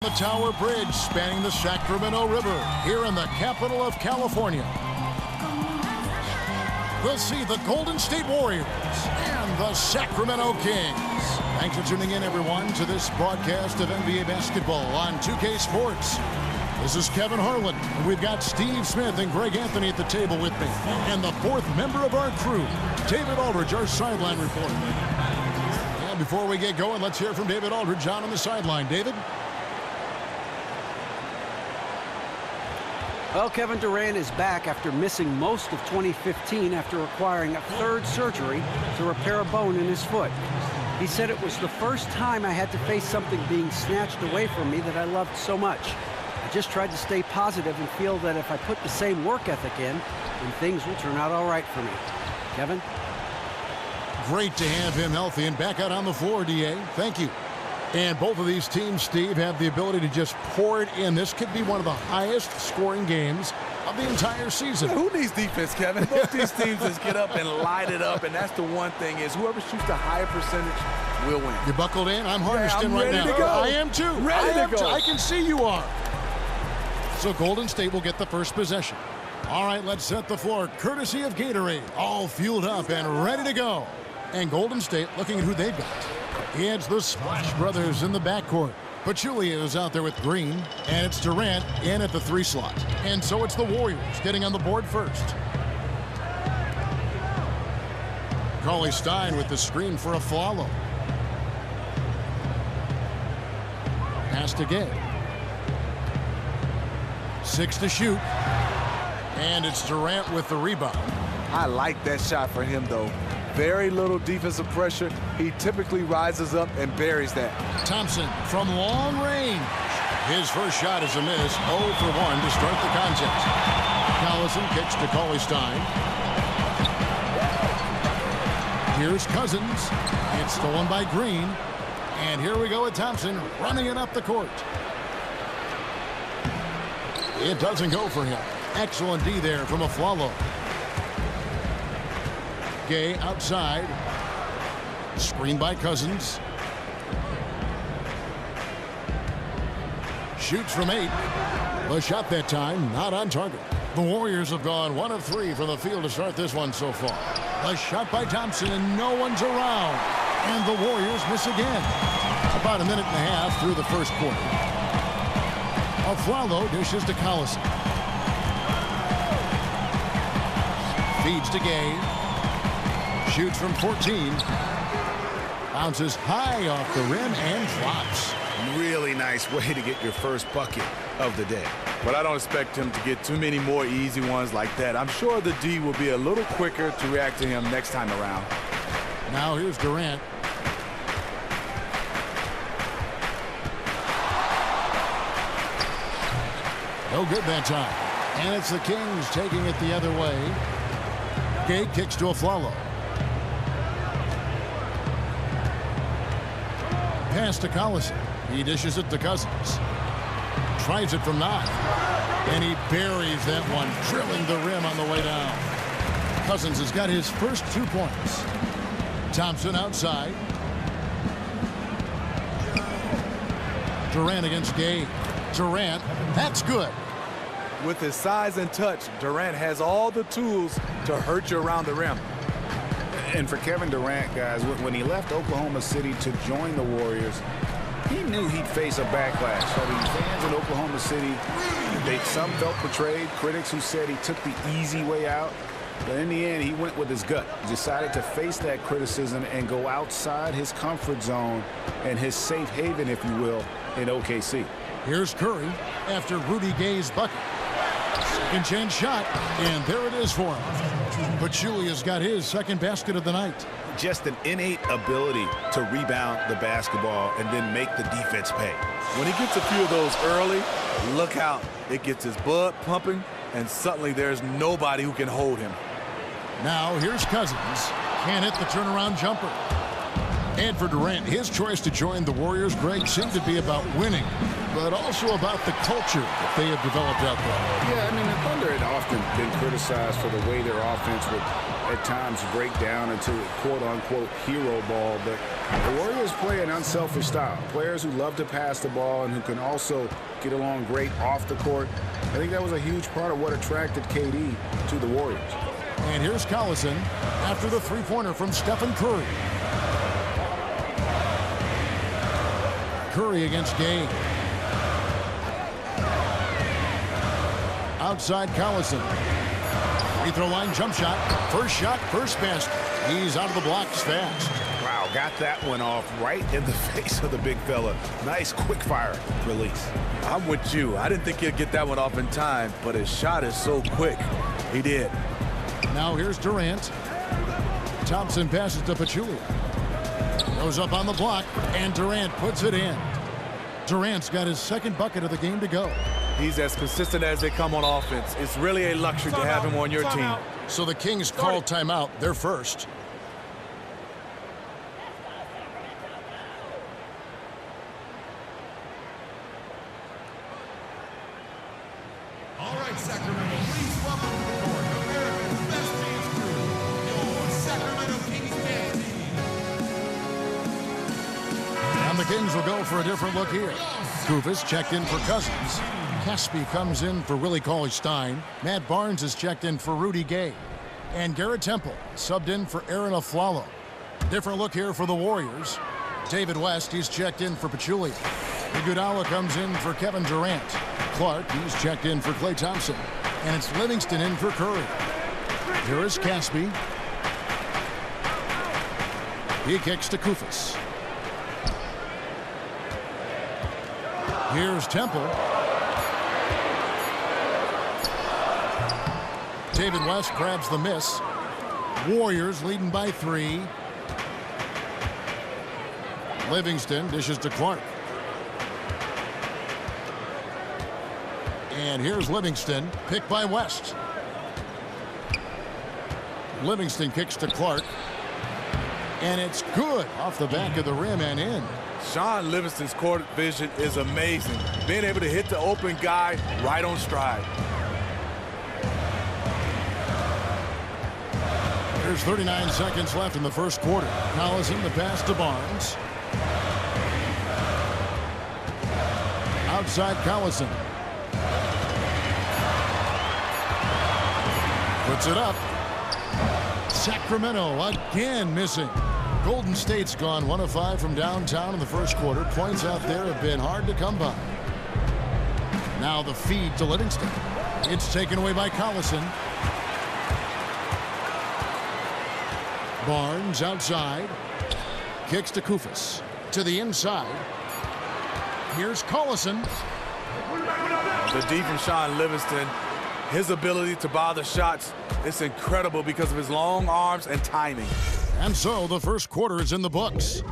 The Tower Bridge spanning the Sacramento River here in the capital of California. We'll see the Golden State Warriors and the Sacramento Kings. Thanks for tuning in, everyone, to this broadcast of NBA basketball on 2K Sports. This is Kevin Harlan. We've got Steve Smith and Greg Anthony at the table with me. And the fourth member of our crew, David Aldridge, our sideline reporter. And before we get going, let's hear from David Aldridge out on the sideline. David? Well, Kevin Durant is back after missing most of 2015 after requiring a third surgery to repair a bone in his foot. He said it was the first time I had to face something being snatched away from me that I loved so much. I just tried to stay positive and feel that if I put the same work ethic in, then things will turn out all right for me. Kevin? Great to have him healthy and back out on the floor, D.A. Thank you. And both of these teams, Steve, have the ability to just pour it in. This could be one of the highest scoring games of the entire season. Who needs defense, Kevin? Both these teams just get up and light it up, and that's the one thing is whoever shoots the higher percentage will win. You're buckled in? I'm harnessed in right now. Ready to go. I am too. Ready to go. I can see you are. So Golden State will get the first possession. All right, let's set the floor. Courtesy of Gatorade. All fueled up and ready to go. And Golden State looking at who they've got. It's the Splash Brothers in the backcourt. Pachulia is out there with Green, and it's Durant in at the 3 slot. And so it's the Warriors getting on the board first. Cauley Stein with the screen for a follow. Pass to Gay. 6 to shoot. And it's Durant with the rebound. I like that shot for him, though. Very little defensive pressure. He typically rises up and buries that. Thompson from long range. His first shot is a miss. 0 for 1 to start the contest. Collison kicks to Cauley Stein. Here's Cousins. It's stolen by Green. And here we go with Thompson running it up the court. It doesn't go for him. Excellent D there from Aflalo. Gay outside. Screen by Cousins. Shoots from 8. The shot that time not on target. The Warriors have gone 1 of 3 from the field to start this one so far. A shot by Thompson and no one's around. And the Warriors miss again. About a minute and a half through the first quarter. Aflalo dishes to Collison. Feeds to Gay. Shoots from 14. Bounces high off the rim and drops. Really nice way to get your first bucket of the day. But I don't expect him to get too many more easy ones like that. I'm sure the D will be a little quicker to react to him next time around. Now here's Durant. No good that time. And it's the Kings taking it the other way. Gay kicks to Aflalo. Pass to Collison. He dishes it to Cousins. Tries it from 9. And he buries that one, drilling the rim on the way down. Cousins has got his first 2 points. Thompson outside. Durant against Gay. Durant, that's good. With his size and touch, Durant has all the tools to hurt you around the rim. And for Kevin Durant, guys, when he left Oklahoma City to join the Warriors, he knew he'd face a backlash. So the fans in Oklahoma City, some felt betrayed. Critics who said he took the easy way out. But in the end, he went with his gut. He decided to face that criticism and go outside his comfort zone and his safe haven, if you will, in OKC. Here's Curry after Rudy Gay's bucket. Second chance shot, and there it is for him. Pachulia's got his second basket of the night. Just an innate ability to rebound the basketball and then make the defense pay. When he gets a few of those early, look out. It gets his blood pumping, and suddenly there's nobody who can hold him. Now here's Cousins. Can't hit the turnaround jumper. And for Durant, his choice to join the Warriors, Greg, seemed to be about winning. but also about the culture that they have developed out there. Yeah, I mean, the Thunder had often been criticized for the way their offense would at times break down into quote-unquote hero ball, but the Warriors play an unselfish style. Players who love to pass the ball and who can also get along great off the court. I think that was a huge part of what attracted KD to the Warriors. And here's Collison after the three-pointer from Stephen Curry. Curry against Gay. Outside Collison. Free throw line jump shot. First basket. He's out of the blocks fast. Wow, got that one off right in the face of the big fella. Nice quick fire release. I'm with you. I didn't think he'd get that one off in time, but his shot is so quick. He did. Now here's Durant. Thompson passes to Pachulia. Goes up on the block, and Durant puts it in. Durant's got his second bucket of the game to go. He's as consistent as they come on offense. It's really a luxury to have him on your team. So the Kings call timeout. They're first. All right, Sacramento, please welcome to the court America's best dance crew, your Sacramento Kings dance team. And the Kings will go for a different look here. Kufis checked in for Cousins. Caspi comes in for Willie Cauley-Stein. Matt Barnes is checked in for Rudy Gay. And Garrett Temple subbed in for Aaron Aflalo. Different look here for the Warriors. David West, he's checked in for Pachulia. Iguodala comes in for Kevin Durant. Clark, he's checked in for Klay Thompson. And it's Livingston in for Curry. Here is Caspi. He kicks to Kufis. Here's Temple. David West grabs the miss. Warriors leading by 3. Livingston dishes to Clark. And here's Livingston, picked by West. Livingston kicks to Clark. And it's good off the back of the rim and in. Sean Livingston's court vision is amazing. Being able to hit the open guy right on stride. There's 39 seconds left in the first quarter. Collison the pass to Barnes. Outside Collison. Puts it up. Sacramento again missing. Golden State's gone 1 of 5 from downtown in the first quarter. Points out there have been hard to come by. Now the feed to Livingston. It's taken away by Collison. Barnes outside. Kicks to Kufis. To the inside. Here's Collison. The D from Sean Livingston, his ability to bother shots, it's incredible because of his long arms and timing. And so the first quarter is in the books.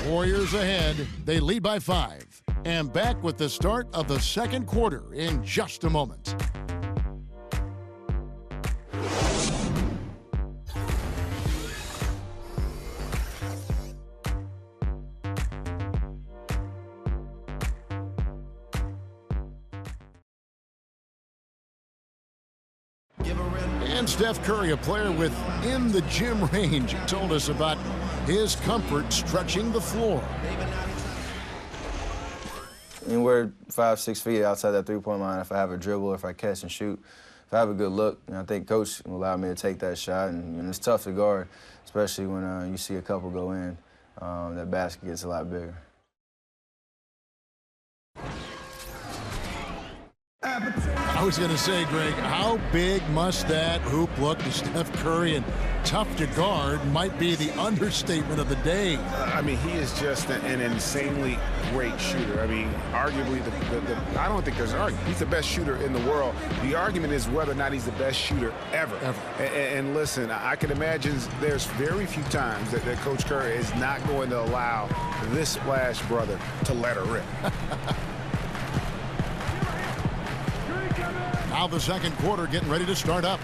Warriors ahead. They lead by 5. And back with the start of the second quarter in just a moment. And Steph Curry, a player within the gym range, told us about his comfort stretching the floor. Anywhere 5-6 feet outside that three-point line, if I have a dribble, if I catch and shoot, if I have a good look, I think Coach will allow me to take that shot. And it's tough to guard, especially when you see a couple go in. That basket gets a lot bigger. I was going to say, Greg, how big must that hoop look to Steph Curry? And tough to guard might be the understatement of the day. I mean, he is just an insanely great shooter. I mean, arguably, I don't think there's an argument. He's the best shooter in the world. The argument is whether or not he's the best shooter ever. And listen, I can imagine there's very few times that Coach Curry is not going to allow this splash brother to let her rip. Now the second quarter getting ready to start up.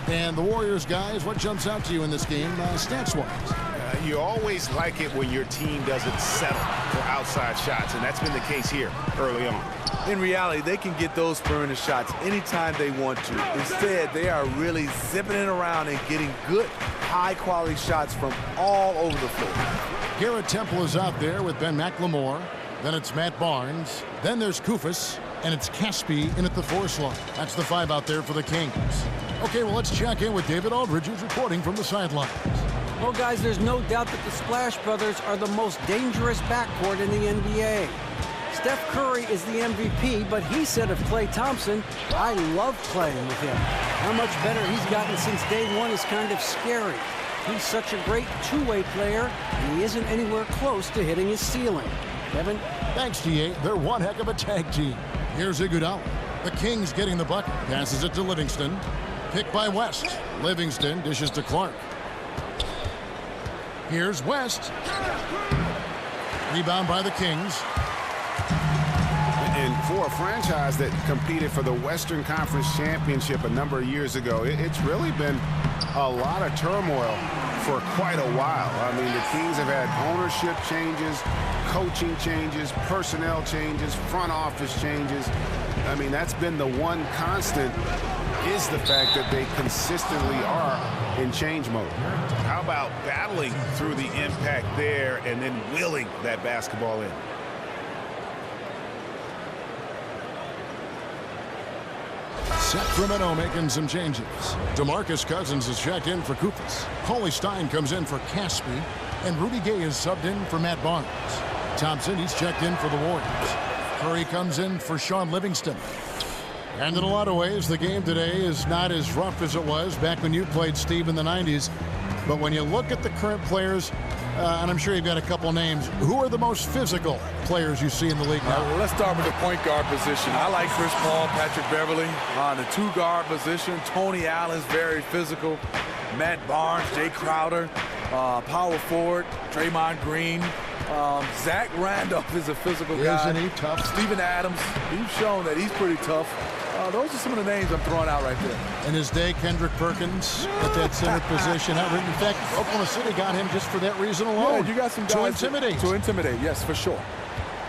And the Warriors, guys, what jumps out to you in this game stats-wise? You always like it when your team doesn't settle. for outside shots, and that's been the case here early on. In reality, they can get those perimeter shots anytime they want to. Instead, they are really zipping it around and getting good, high-quality shots from all over the floor. Garrett Temple is out there with Ben McLemore. Then it's Matt Barnes. Then there's Kufis. And it's Caspi in at the 4 slot. That's the 5 out there for the Kings. Okay, well, let's check in with David Aldridge, who's reporting from the sidelines. Well, guys, there's no doubt that the Splash Brothers are the most dangerous backcourt in the NBA. Steph Curry is the MVP, but he said of Klay Thompson, I love playing with him. How much better he's gotten since day one is kind of scary. He's such a great two-way player, and he isn't anywhere close to hitting his ceiling. Kevin? Thanks, T.A. They're one heck of a tag team. Here's Iguodala. The Kings getting the bucket. Passes it to Livingston. Picked by West. Livingston dishes to Clark. Here's West. Rebound by the Kings. And for a franchise that competed for the Western Conference Championship a number of years ago, it's really been a lot of turmoil for quite a while. I mean, the Kings have had ownership changes, coaching changes, personnel changes, front office changes. I mean, that's been the one constant, is the fact that they consistently are in change mode. How about battling through the impact there and then willing that basketball in? Sacramento making some changes. DeMarcus Cousins is checked in for Kufis. Cauley Stein comes in for Caspi. And Rudy Gay is subbed in for Matt Barnes. Thompson, he's checked in for the Warriors. Curry comes in for Sean Livingston. And in a lot of ways, the game today is not as rough as it was back when you played, Steve, in the 90s. But when you look at the current players, and I'm sure you've got a couple names, who are the most physical players you see in the league now? Well, let's start with the point guard position. I like Chris Paul, Patrick Beverly. On the 2-guard position, Tony Allen's very physical. Matt Barnes, Jay Crowder, power forward, Draymond Green. Zach Randolph is a physical guy. Isn't he tough? Steven Adams, he's shown that he's pretty tough. Those are some of the names I'm throwing out right there. In his day, Kendrick Perkins at that center position. In fact, Oklahoma City got him just for that reason alone. Yeah, you got some guys to intimidate. To intimidate, yes, for sure.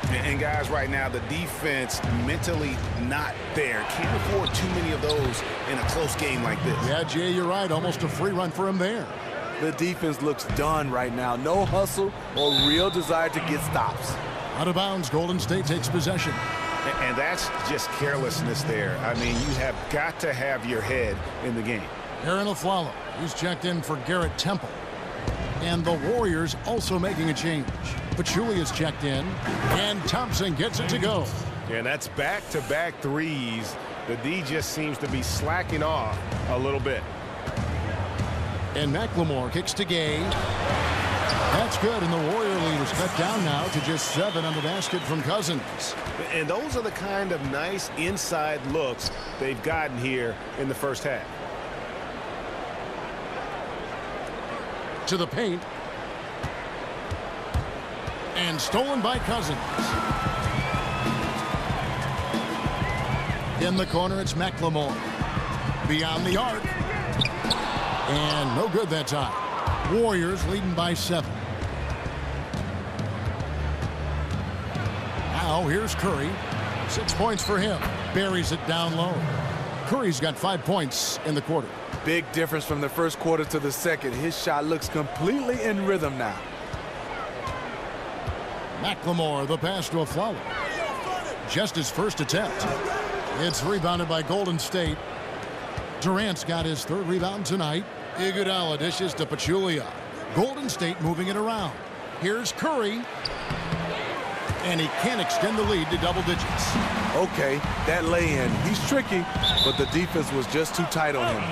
And guys, right now, the defense mentally not there. Can't afford too many of those in a close game like this. Yeah, Jay, you're right. Almost a free run for him there. The defense looks done right now. No hustle or real desire to get stops. Out of bounds, Golden State takes possession. And that's just carelessness there. I mean, you have got to have your head in the game. Aaron Aflalo, he's checked in for Garrett Temple. And the Warriors also making a change. Pachulia is checked in, and Thompson gets it to go. And that's back-to-back threes. The D just seems to be slacking off a little bit. And McLemore kicks to Gay. That's good, and the Warrior lead is cut down now to just 7 on the basket from Cousins. And those are the kind of nice inside looks they've gotten here in the first half. To the paint. And stolen by Cousins. In the corner, it's McLemore. Beyond the arc. And no good that time. Warriors leading by 7. Now here's Curry. 6 points for him. Buries it down low. Curry's got 5 points in the quarter. Big difference from the first quarter to the second. His shot looks completely in rhythm now. McLemore, the pass to Aflalo. Just his first attempt. It's rebounded by Golden State. Durant's got his 3rd rebound tonight. Iguodala dishes to Pachulia. Golden State moving it around. Here's Curry. And he can't extend the lead to double digits. Okay, that lay-in. He's tricky, but the defense was just too tight on him.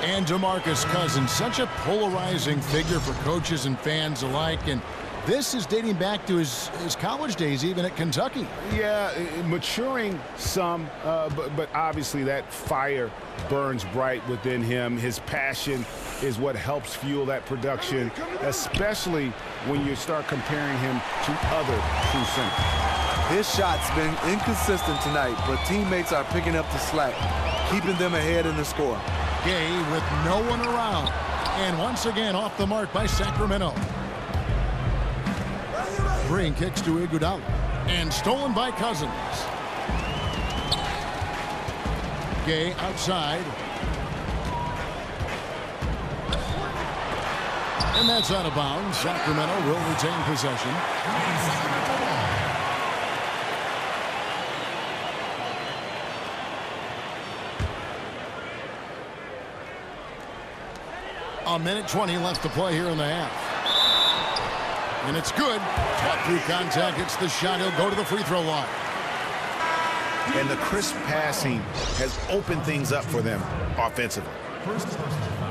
And DeMarcus Cousins, such a polarizing figure for coaches and fans alike. And this is dating back to his college days, even at Kentucky. Yeah, maturing some, but obviously that fire burns bright within him. His passion is what helps fuel that production, especially when you start comparing him to other true centers. His shot's been inconsistent tonight, but teammates are picking up the slack, keeping them ahead in the score. Gay with no one around. And once again off the mark by Sacramento. Green kicks to Iguodala. And stolen by Cousins. Gay outside. And that's out of bounds. Sacramento will retain possession. A minute 20 left to play here in the half. And it's good. Caught through contact. It's the shot. He'll go to the free throw line. And the crisp passing has opened things up for them offensively.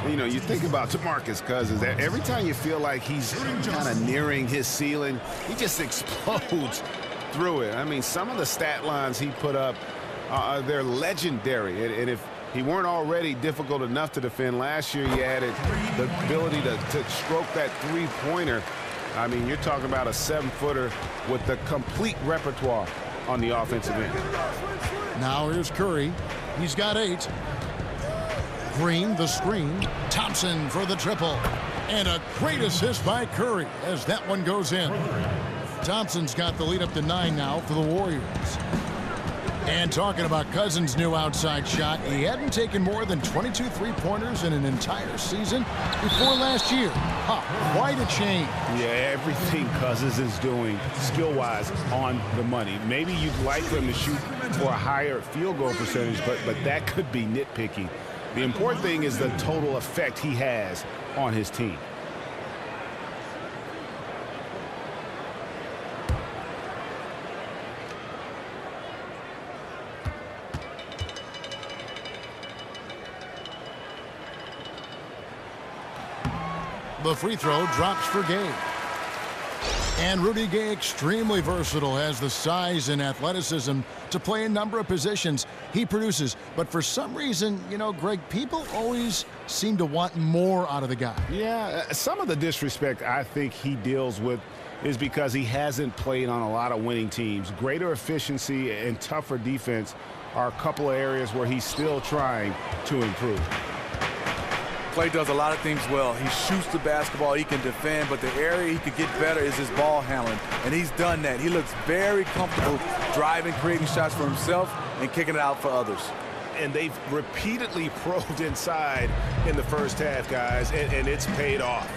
You know, you think about DeMarcus Cousins. Every time you feel like he's kind of nearing his ceiling, he just explodes through it. I mean, some of the stat lines he put up, they're legendary. And if he weren't already difficult enough to defend last year, he added the ability to stroke that three-pointer. I mean, you're talking about a 7-footer with the complete repertoire on the offensive end. Now here's Curry. He's got 8. Green, the screen. Thompson for the triple. And a great assist by Curry as that one goes in. Thompson's got the lead up to 9 now for the Warriors. And talking about Cousins' new outside shot, he hadn't taken more than 22 three-pointers in an entire season before last year. Quite a change. Yeah, everything Cousins is doing skill-wise on the money. Maybe you'd like him to shoot for a higher field goal percentage, but that could be nitpicky. The important thing is the total effect he has on his team. The free throw drops for Gay. And Rudy Gay, extremely versatile, has the size and athleticism to play a number of positions. He produces, but for some reason, you know, Greg, people always seem to want more out of the guy. Yeah, some of the disrespect I think he deals with is because he hasn't played on a lot of winning teams. Greater efficiency and tougher defense are a couple of areas where he's still trying to improve. Clay does a lot of things well. He shoots the basketball, he can defend, but the area he could get better is his ball handling, and he's done that. He looks very comfortable driving, creating shots for himself, and kicking it out for others. And they've repeatedly probed inside in the first half, guys, and it's paid off.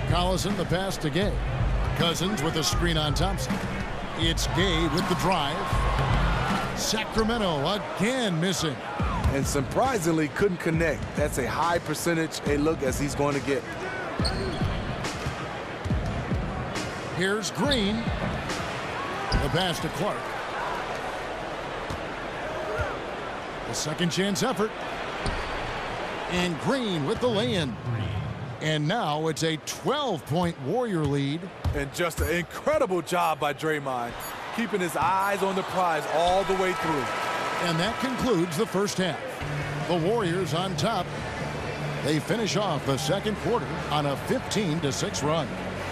Collison, the pass to Gay. Cousins with a screen on Thompson. It's Gay with the drive. Sacramento again missing. And surprisingly couldn't connect. That's a high percentage a look as he's going to get. Here's Green. The pass to Clark. The second chance effort. And Green with the lay-in. And now it's a 12-point Warrior lead. And just an incredible job by Draymond, keeping his eyes on the prize all the way through. And that concludes the first half. The Warriors on top. They finish off the second quarter on a 15-6 run.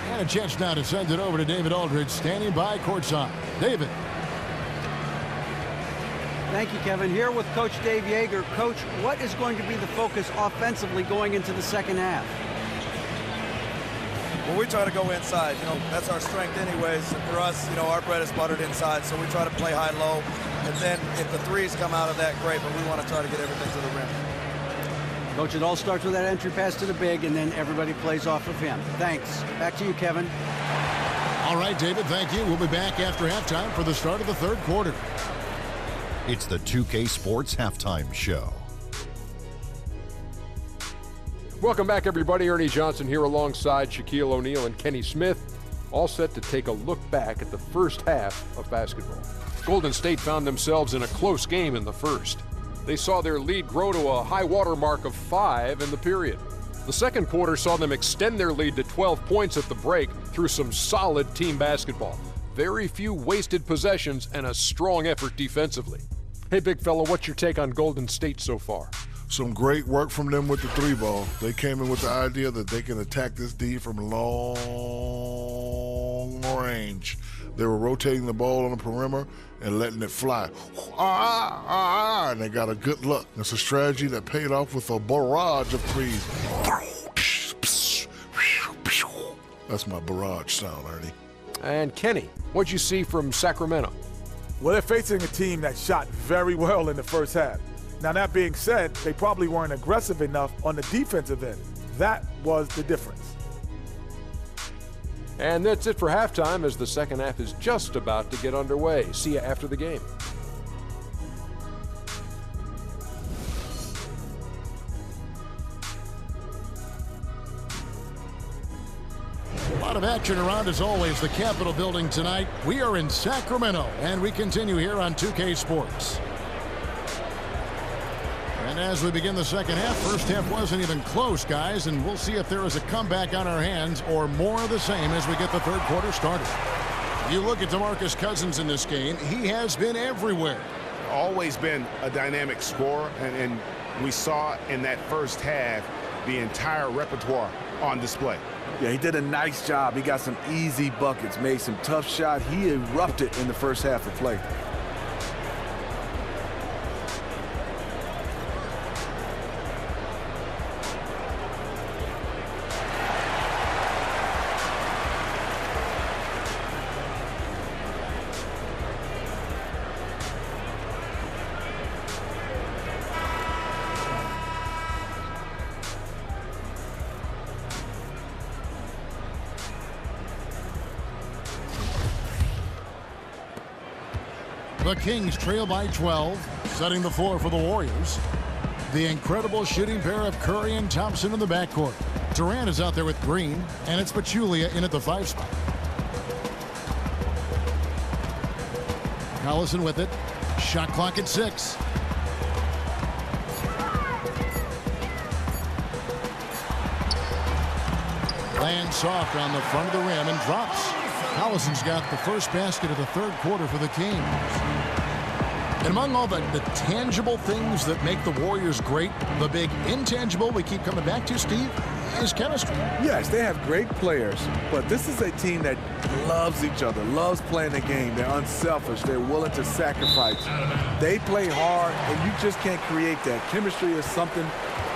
And a chance now to send it over to David Aldridge, standing by courtside. David. Thank you, Kevin. Here with Coach Dave Yeager. Coach, what is going to be the focus offensively going into the second half? Well, we try to go inside. You know, that's our strength anyways. For us, you know, our bread is buttered inside, so we try to play high-low. And then if the threes come out of that, great, but we want to try to get everything to the rim. Coach, it all starts with that entry pass to the big, and then everybody plays off of him. Thanks. Back to you, Kevin. All right, David, thank you. We'll be back after halftime for the start of the third quarter. It's the 2K Sports Halftime Show. Welcome back, everybody. Ernie Johnson here alongside Shaquille O'Neal and Kenny Smith, all set to take a look back at the first half of basketball. Golden State found themselves in a close game in the first. They saw their lead grow to a high water mark of 5 in the period. The second quarter saw them extend their lead to 12 points at the break through some solid team basketball. Very few wasted possessions and a strong effort defensively. Hey, big fella, what's your take on Golden State so far? Some great work from them with the 3-ball. They came in with the idea that they can attack this D from long range. They were rotating the ball on the perimeter and letting it fly. And they got a good look. It's a strategy that paid off with a barrage of threes. That's my barrage sound, Ernie. And Kenny, what'd you see from Sacramento? Well, they're facing a team that shot very well in the first half. Now, that being said, they probably weren't aggressive enough on the defensive end. That was the difference. And that's it for halftime, as the second half is just about to get underway. See you after the game. A lot of action around, as always, the Capitol building tonight. We are in Sacramento, and we continue here on 2K Sports. And as we begin the second half, first half wasn't even close, guys, and we'll see if there is a comeback on our hands or more of the same as we get the third quarter started. You look at DeMarcus Cousins in this game, he has been everywhere. Always been a dynamic scorer, and we saw in that first half the entire repertoire on display. Yeah, he did a nice job. He got some easy buckets, made some tough shots. He erupted in the first half of play. The Kings trail by 12, setting the floor for the Warriors. The incredible shooting pair of Curry and Thompson in the backcourt. Durant is out there with Green, and it's Pachulia in at the 5 spot. Collison with it. Shot clock at 6. Lands soft on the front of the rim and drops. Collison's got the first basket of the third quarter for the Kings. And among all the tangible things that make the Warriors great, the big intangible we keep coming back to, Steve, is chemistry. Yes, they have great players, but this is a team that loves each other, loves playing the game. They're unselfish. They're willing to sacrifice. They play hard, and you just can't create that. Chemistry is something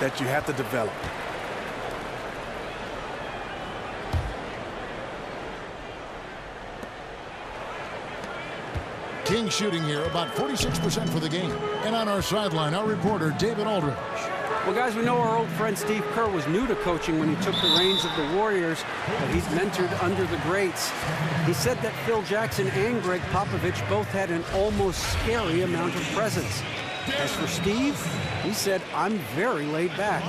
that you have to develop. Kings shooting here about 46% for the game. And on our sideline, our reporter, David Aldridge. Well, guys, we know our old friend Steve Kerr was new to coaching when he took the reins of the Warriors, but he's mentored under the greats. He said that Phil Jackson and Greg Popovich both had an almost scary amount of presence. As for Steve, he said, I'm very laid back.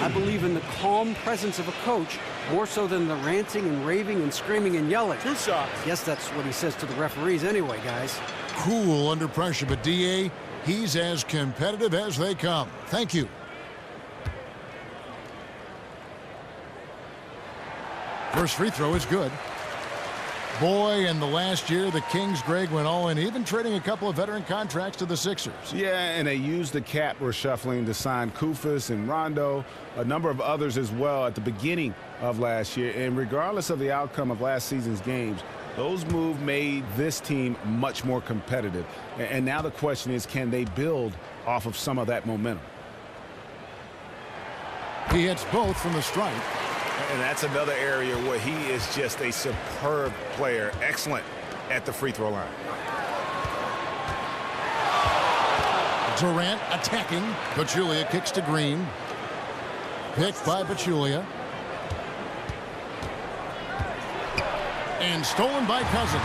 I believe in the calm presence of a coach more so than the ranting and raving and screaming and yelling. 2 shots. Yes, that's what he says to the referees anyway, guys. Cool under pressure, but DA, he's as competitive as they come. Thank you. First free throw is good. Boy, in the last year, the Kings, Greg, went all in, even trading a couple of veteran contracts to the Sixers. Yeah, and they used the cap reshuffling to sign Kufis and Rondo, a number of others as well at the beginning of last year. And regardless of the outcome of last season's games, those moves made this team much more competitive. And now the question is, can they build off of some of that momentum? He hits both from the stripe. And that's another area where he is just a superb player. Excellent at the free throw line. Durant attacking. Pachulia kicks to Green. Picked by Pachulia. And stolen by Cousins.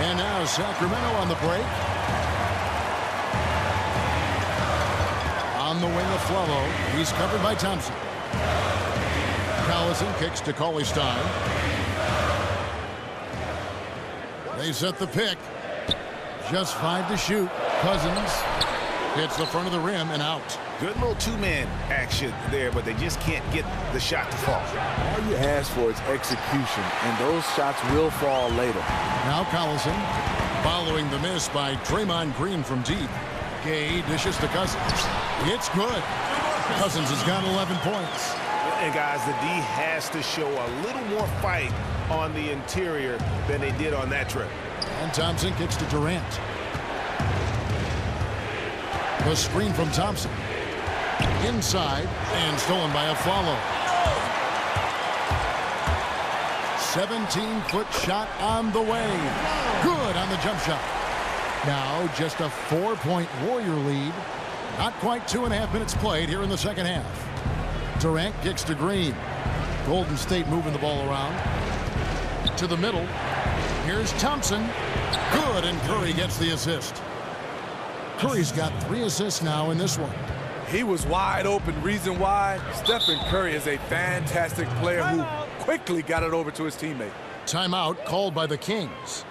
And now Sacramento on the break. On the wing of Flello. He's covered by Thompson. Collison kicks to Cauley-Stein. They set the pick. Just 5 to shoot. Cousins hits the front of the rim and out. Good little two-man action there, but they just can't get the shot to fall. All you ask for is execution, and those shots will fall later. Now Collison following the miss by Draymond Green from deep. Gay dishes to Cousins. It's good. Cousins has got 11 points. And guys, the D has to show a little more fight on the interior than they did on that trip. And Thompson kicks to Durant. The screen from Thompson. Inside and stolen by a follow. 17-foot shot on the way. Good on the jump shot. Now just a 4-point Warrior lead. Not quite 2.5 minutes played here in the second half. Durant kicks to Green. Golden State moving the ball around. To the middle. Here's Thompson. Good, and Curry gets the assist. Curry's got 3 assists now in this one. He was wide open. Reason why? Stephen Curry is a fantastic player who quickly got it over to his teammate. Timeout called by the Kings.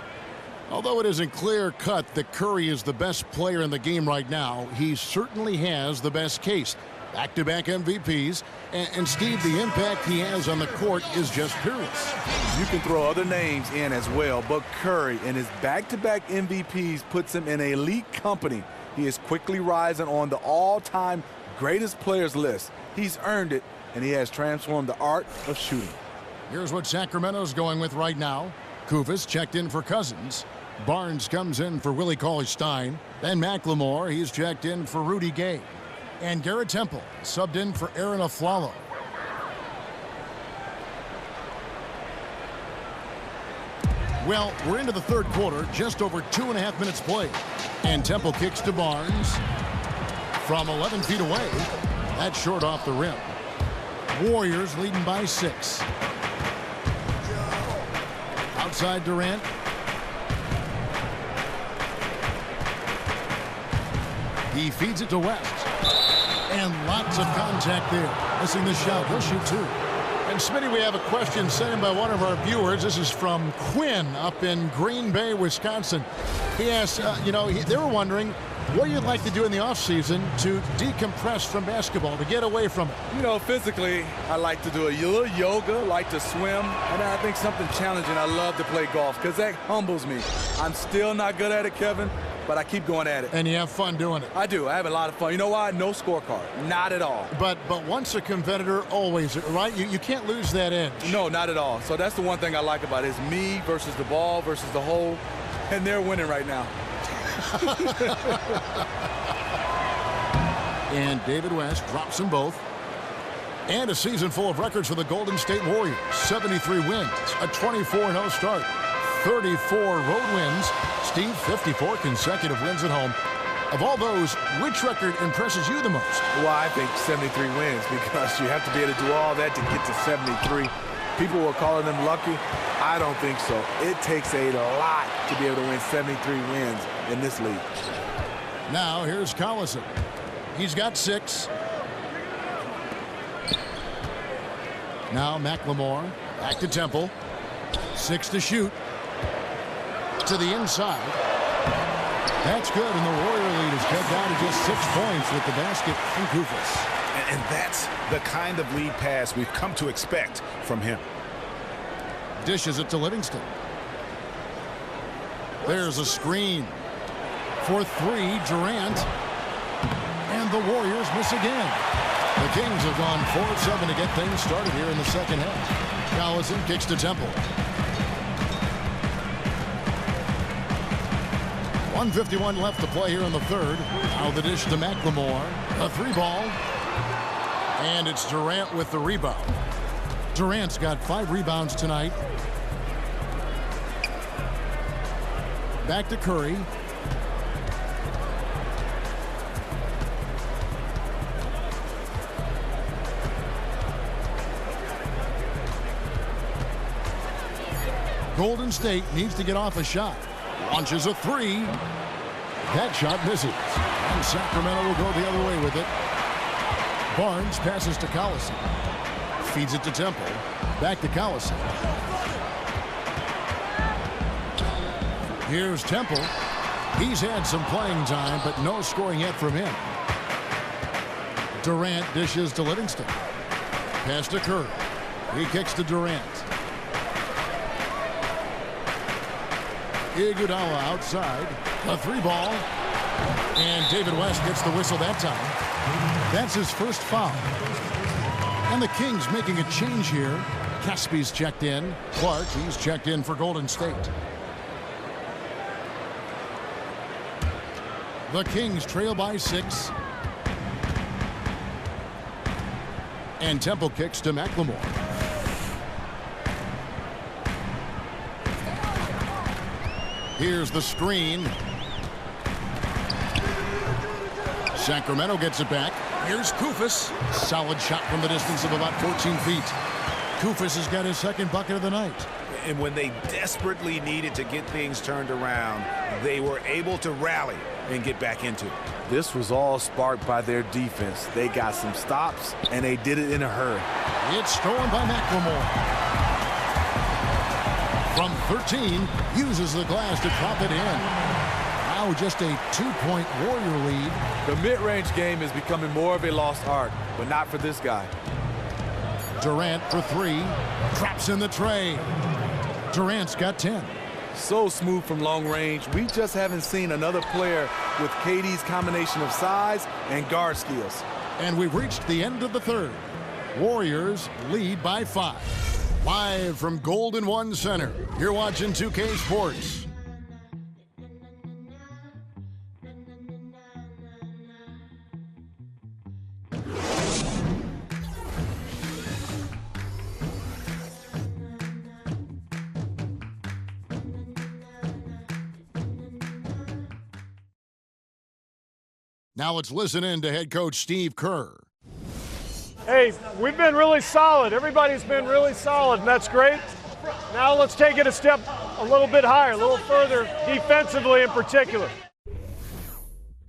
Although it isn't clear-cut that Curry is the best player in the game right now, he certainly has the best case. Back-to-back MVPs, and Steve, the impact he has on the court is just peerless. You can throw other names in as well, but Curry and his back-to-back MVPs puts him in elite company. He is quickly rising on the all-time greatest players list. He's earned it, and he has transformed the art of shooting. Here's what Sacramento's going with right now. Kufis checked in for Cousins. Barnes comes in for Willie Cauley-Stein. Then McLemore, he's checked in for Rudy Gay. And Garrett Temple subbed in for Aaron Aflalo. Well, we're into the third quarter, just over 2.5 minutes played. And Temple kicks to Barnes. From 11 feet away, that's short off the rim. Warriors leading by 6. Outside Durant. He feeds it to West. And lots of contact there. Missing the shot. He'll shoot 2. And Smitty, we have a question sent in by one of our viewers. This is from Quinn up in Green Bay, Wisconsin. He asks, they were wondering what you'd like to do in the offseason to decompress from basketball, to get away from it. Physically, I like to do a little yoga, like to swim, and I think something challenging. I love to play golf because that humbles me. I'm still not good at it, Kevin, but I keep going at it. And you have fun doing it. I do. I have a lot of fun. You know why? No scorecard. Not at all. But once a competitor, always, right? You can't lose that edge. No, not at all. So that's the one thing I like about it is me versus the ball versus the hole, and they're winning right now. And David West drops them both. And a season full of records for the Golden State Warriors. 73 wins, a 24-0 start, 34 road wins. Steve, 54 consecutive wins at home. Of all those, which record impresses you the most? Well, I think 73 wins because you have to be able to do all that to get to 73. People were calling them lucky. I don't think so. It takes a lot to be able to win 73 wins in this league. Now here's Collison. He's got 6. Now McLemore back to Temple. 6 to shoot. To the inside. That's good, and the Warrior lead is cut down to just 6 points with the basket from Kufis. And that's the kind of lead pass we've come to expect from him. Dishes it to Livingston. There's a screen. For 3, Durant. And the Warriors miss again. The Kings have gone 4-7 to get things started here in the second half. Collison kicks to Temple. 1:51 left to play here in the third. Now the dish to McLemore. A 3-ball. And it's Durant with the rebound. Durant's got 5 rebounds tonight. Back to Curry. Golden State needs to get off a shot. Launches a 3. That shot misses. And Sacramento will go the other way with it. Barnes passes to Collison. Feeds it to Temple. Back to Collison. Here's Temple. He's had some playing time, but no scoring yet from him. Durant dishes to Livingston. Pass to Curry. He kicks to Durant. Iguodala outside. A 3-ball. And David West gets the whistle that time. That's his first foul. And the Kings making a change here. Caspi's checked in. Clark, he's checked in for Golden State. The Kings trail by 6. And Temple kicks to McLemore. Here's the screen. Sacramento gets it back. Here's Koufos. Solid shot from the distance of about 14 feet. Koufos has got his second bucket of the night. And when they desperately needed to get things turned around, they were able to rally and get back into it. This was all sparked by their defense. They got some stops, and they did it in a hurry. It's stolen by McLemore. From 13, uses the glass to drop it in. Now just a 2-point Warrior lead. The mid-range game is becoming more of a lost art, but not for this guy. Durant for 3. Drops in the tray. Durant's got 10. So smooth from long range. We just haven't seen another player with KD's combination of size and guard skills. And we've reached the end of the third. Warriors lead by 5. Live from Golden One Center, you're watching 2K Sports. Now let's listen in to head coach Steve Kerr. Hey, we've been really solid. Everybody's been really solid, and that's great. Now let's take it a step a little bit higher, a little further, defensively in particular.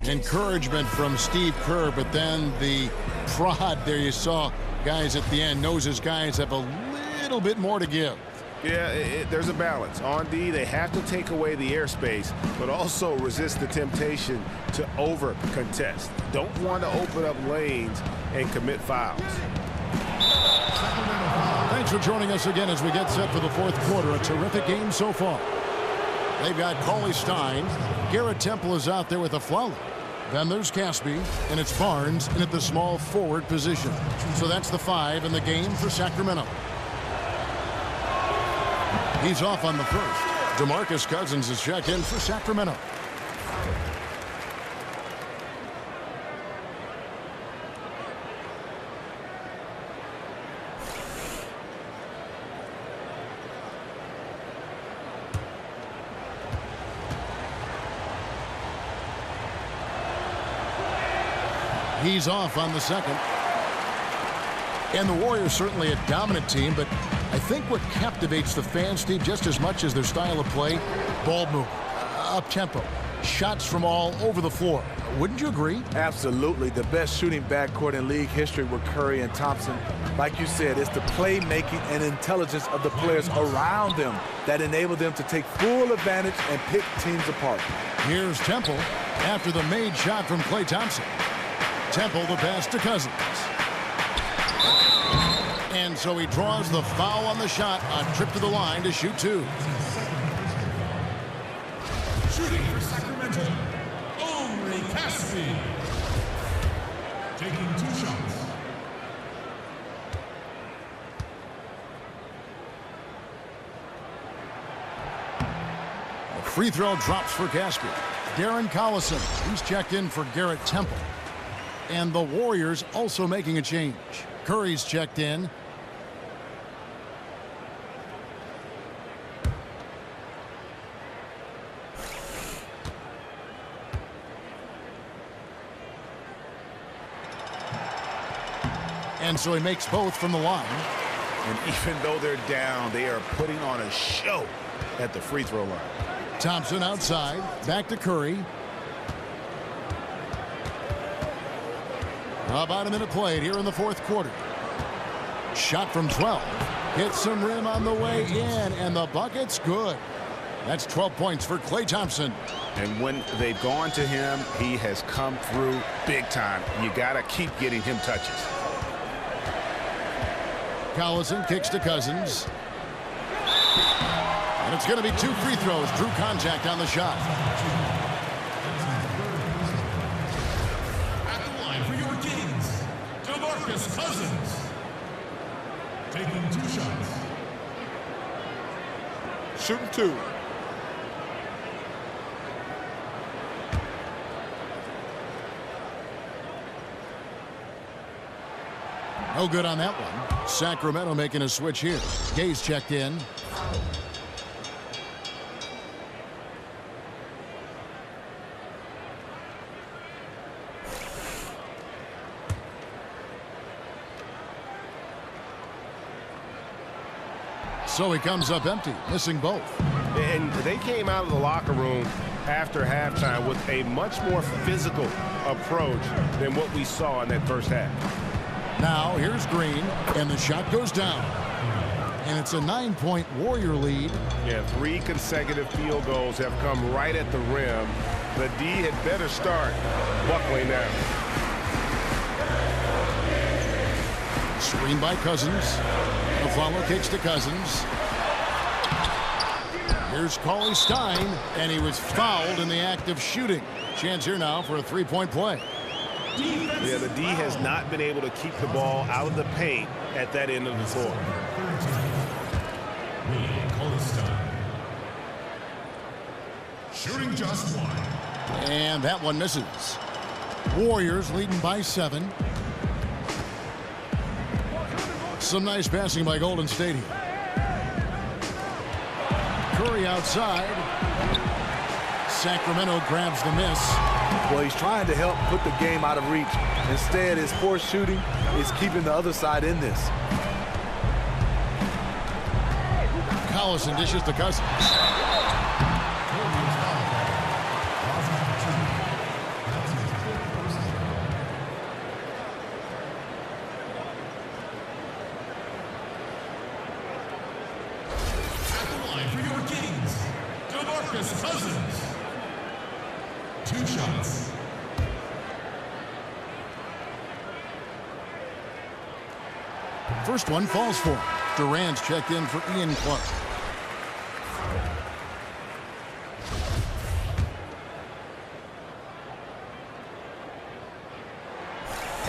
Encouragement from Steve Kerr, but then the prod there you saw guys at the end knows his guys have a little bit more to give. Yeah, there's a balance. On D, they have to take away the airspace, but also resist the temptation to over-contest. Don't want to open up lanes and commit fouls. Thanks for joining us again as we get set for the fourth quarter. A terrific game so far. They've got Cauley Stein. Garrett Temple is out there with a Flawley. Then there's Caspi, and it's Barnes in at the small forward position. So that's the 5 in the game for Sacramento. He's off on the first. DeMarcus Cousins is checked in for Sacramento. He's off on the second. And the Warriors certainly a dominant team, but I think what captivates the fans, Steve, just as much as their style of play, ball movement, up-tempo, shots from all over the floor. Wouldn't you agree? Absolutely. The best shooting backcourt in league history with Curry and Thompson. Like you said, it's the playmaking and intelligence of the players around them that enable them to take full advantage and pick teams apart. Here's Temple after the made shot from Klay Thompson. Temple the pass to Cousins. And so he draws the foul on the shot on trip to the line to shoot 2. Shooting for Sacramento, Omri Caspi. Taking 2 shots. A free throw drops for Caspi. Darren Collison, he's checked in for Garrett Temple. And the Warriors also making a change. Curry's checked in. And so he makes both from the line. And even though they're down, they are putting on a show at the free throw line. Thompson outside, back to Curry. About a minute played here in the fourth quarter. Shot from 12. Hits some rim on the way in, and the bucket's good. That's 12 points for Klay Thompson. And when they've gone to him, he has come through big time. You got to keep getting him touches. Collison kicks to Cousins. And it's going to be 2 free throws. Drew contact on the shot. At the line for your Kings, DeMarcus Cousins. Taking 2 shots. Shooting 2. No good on that one. Sacramento making a switch here. Gay's checked in. So he comes up empty, missing both. And they came out of the locker room after halftime with a much more physical approach than what we saw in that first half. Now here's Green, and the shot goes down. And it's a 9-point Warrior lead. Yeah, 3 consecutive field goals have come right at the rim. The D had better start buckling down. Screen by Cousins. The follow kicks to Cousins. Here's Cauley Stein, and he was fouled in the act of shooting. Chance here now for a 3-point play. Yeah, the D has not been able to keep the ball out of the paint at that end of the floor. Shooting just one. And that one misses. Warriors leading by 7. Some nice passing by Golden State here. Curry outside. Sacramento grabs the miss. Well, he's trying to help put the game out of reach. Instead, his poor shooting is keeping the other side in this. Collison dishes to Cousins. At the line for your Kings, DeMarcus Cousins. 2 shots. First one falls for him. Durant's checked in for Ian Clark.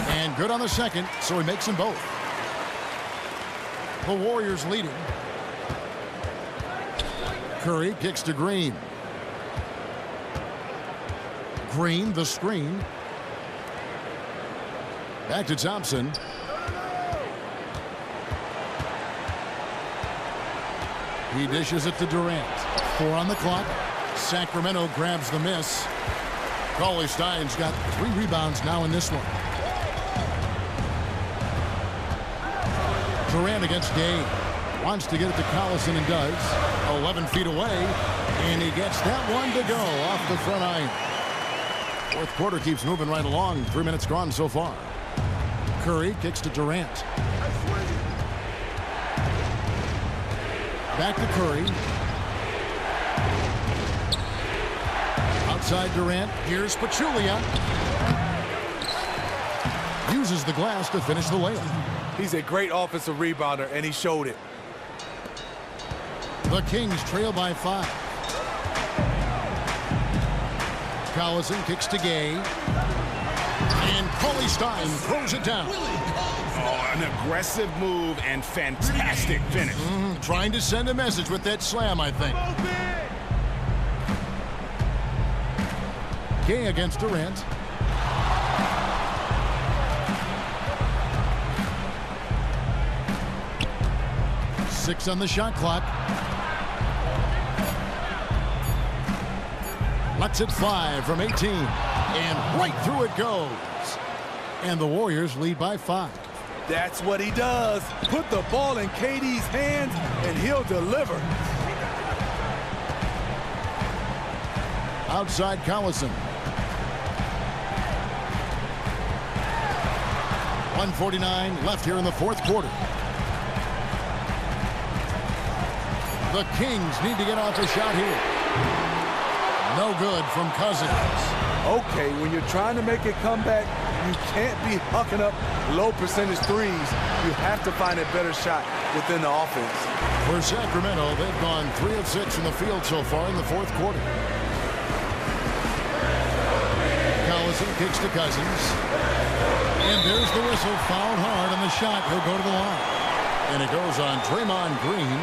And good on the second, so he makes them both. The Warriors leading. Curry kicks to Green. Green, the screen. Back to Thompson. He dishes it to Durant. 4 on the clock. Sacramento grabs the miss. Cauley Stein's got 3 rebounds now in this one. Durant against Gay. Wants to get it to Collison and does. 11 feet away. And he gets that one to go off the front iron. Fourth quarter keeps moving right along. 3 minutes gone so far. Curry kicks to Durant. Back to Curry. Outside Durant. Here's Pachulia. Uses the glass to finish the layup. He's a great offensive rebounder, and he showed it. The Kings trail by 5. Collison kicks to Gay. And Cauley Stein throws it down. Oh, an aggressive move and fantastic finish. Trying to send a message with that slam, I think. Gay against Durant. Six on the shot clock. Lets it fly from 18. And right through it goes. And the Warriors lead by 5. That's what he does. Put the ball in KD's hands, and he'll deliver. Outside Collison. 1:49 left here in the fourth quarter. The Kings need to get off a shot here. No good from Cousins. Okay, when you're trying to make a comeback, you can't be hucking up low percentage threes. You have to find a better shot within the offense. For Sacramento, they've gone 3 of 6 in the field so far in the fourth quarter. Collison kicks to Cousins. And there's the whistle, fouled hard on the shot. He'll go to the line. And it goes on Draymond Green.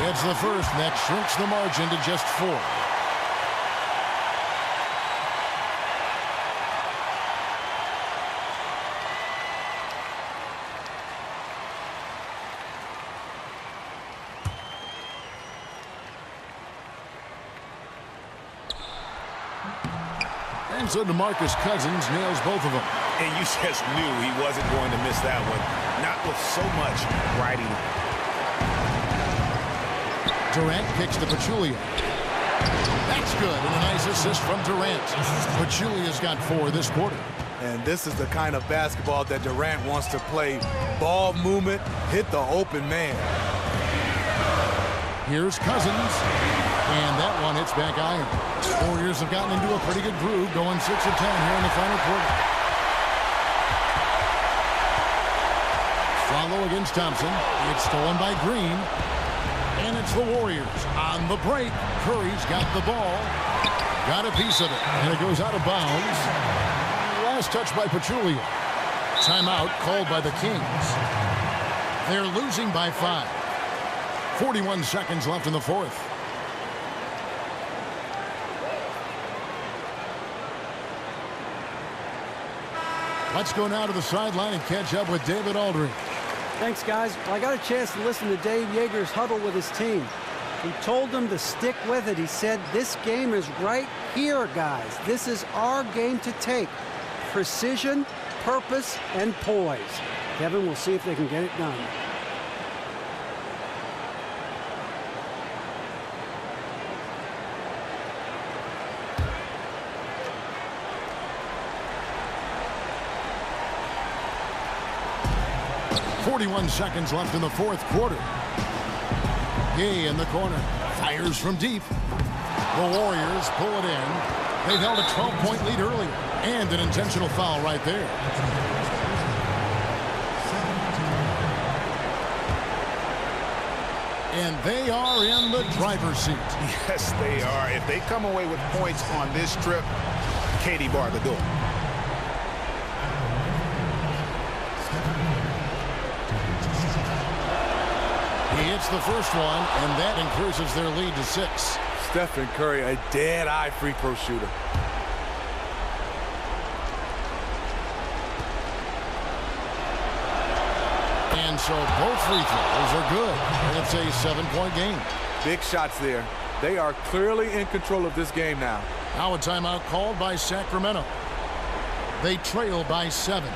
It's the first, and that shrinks the margin to just 4. And so DeMarcus Cousins nails both of them. And you just knew he wasn't going to miss that one. Not with so much riding. Durant kicks to Pachulia. That's good, and a nice assist from Durant. Pachulia's got 4 this quarter. And this is the kind of basketball that Durant wants to play. Ball movement, hit the open man. Here's Cousins, and that one hits back iron. Warriors have gotten into a pretty good groove, going 6 of 10 here in the final quarter. Follow against Thompson. It's stolen by Green. And it's the Warriors on the break. Curry's got the ball. Got a piece of it, and it goes out of bounds. Last touch by Pachulia. Timeout called by the Kings. They're losing by 5. 41 seconds left in the fourth. Let's go now to the sideline and catch up with David Aldridge. Thanks, guys. Well, I got a chance to listen to Dave Yeager's huddle with his team. He told them to stick with it. He said, this game is right here, guys. This is our game to take. Precision, purpose, and poise. Kevin, we'll see if they can get it done. .41 seconds left in the fourth quarter. Gay in the corner. Fires from deep. The Warriors pull it in. They've held a 12-point lead earlier. And an intentional foul right there. And they are in the driver's seat. Yes, they are. If they come away with points on this trip, Katie barred the door. He hits the first one, and that increases their lead to 6. Stephen Curry, a dead-eye free throw shooter. And so both free throws are good. And it's a 7-point game. Big shots there. They are clearly in control of this game now. Now a timeout called by Sacramento. They trail by 7.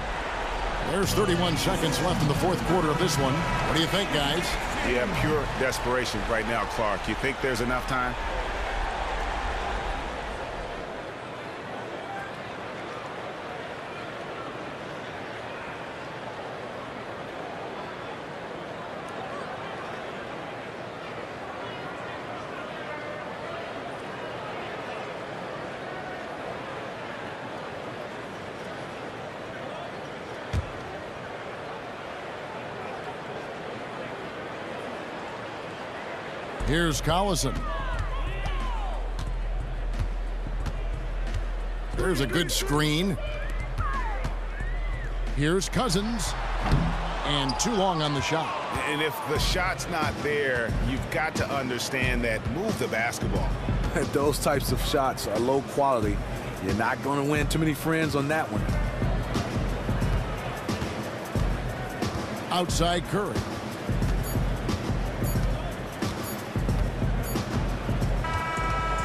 There's 31 seconds left in the fourth quarter of this one. What do you think, guys? Yeah, pure desperation right now, Clark. You think there's enough time? Here's Collison. There's a good screen. Here's Cousins. And too long on the shot. And if the shot's not there, you've got to understand that move the basketball. Those types of shots are low quality. You're not going to win too many friends on that one. Outside Curry.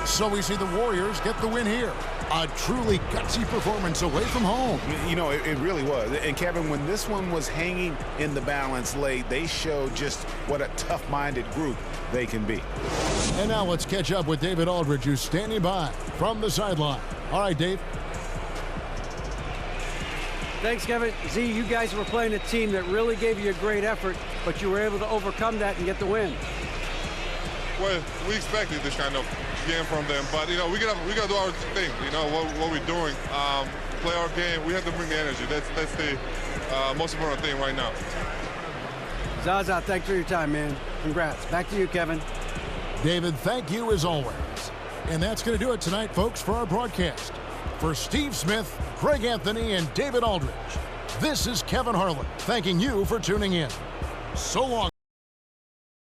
So we see the Warriors get the win here. A truly gutsy performance away from home. You know, it really was. And Kevin, when this one was hanging in the balance late, they showed just what a tough-minded group they can be. And now let's catch up with David Aldridge, who's standing by from the sideline. All right, Dave. Thanks, Kevin. Z, you guys were playing a team that really gave you a great effort, but you were able to overcome that and get the win. Well, we expected this kind of game from them, but you know we gotta do our thing. You know what we're doing, play our game. We have to bring the energy. That's the most important thing right now. Zaza, thanks for your time, man. Congrats. Back to you, Kevin. David, thank you as always. And that's going to do it tonight, folks, for our broadcast. For Steve Smith, Craig Anthony, and David Aldridge, this is Kevin Harlan thanking you for tuning in. So long.